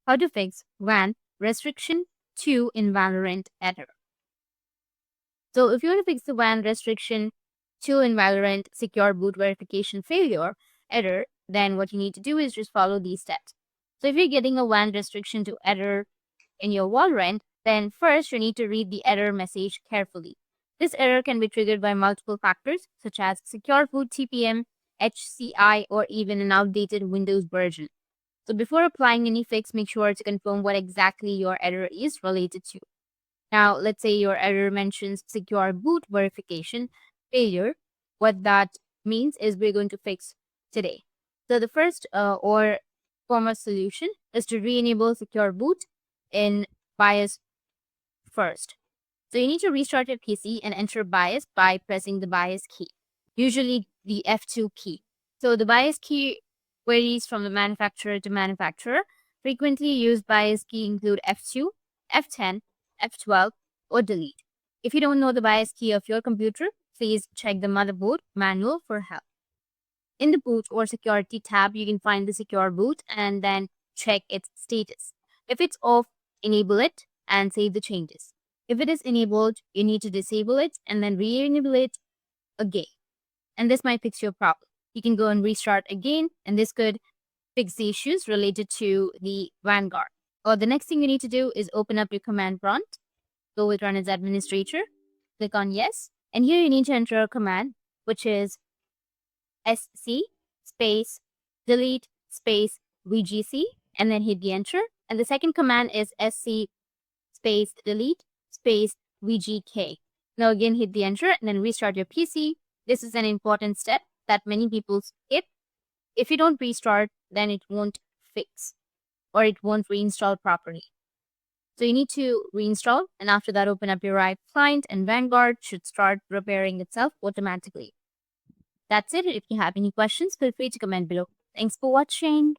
How to fix WAN restriction 2 in Valorant error. So if you want to fix the WAN restriction 2 in Valorant secure boot verification failure error, then what you need to do is just follow these steps. So if you're getting a WAN restriction to error in your Valorant, then first you need to read the error message carefully. This error can be triggered by multiple factors such as secure boot TPM, HCI, or even an outdated Windows version. So before applying any fix, make sure to confirm what exactly your error is related to. Now, let's say your error mentions secure boot verification failure. What that means is we're going to fix today. So the first or foremost solution is to re-enable secure boot in BIOS first. So you need to restart your PC and enter BIOS by pressing the BIOS key, usually the F2 key. So the BIOS key varies from the manufacturer to manufacturer. Frequently used BIOS key include F2, F10, F12, or delete. If you don't know the BIOS key of your computer, please check the motherboard manual for help. In the boot or security tab, you can find the secure boot and then check its status. If it's off, enable it and save the changes. If it is enabled, you need to disable it and then re-enable it again. And this might fix your problem. You can go and restart again, and this could fix the issues related to the Vanguard. Or the next thing you need to do is open up your command prompt, go with run as administrator, click on yes, and here you need to enter a command, which is sc space delete space VGC, and then hit the enter. And the second command is sc space delete space VGK. Now again hit the enter and then restart your PC. This is an important step that many people skip. If you don't restart, then it won't fix or it won't reinstall properly. So you need to reinstall, and after that open up your RIVE client and Vanguard should start repairing itself automatically. That's it. If you have any questions, feel free to comment below. Thanks for watching.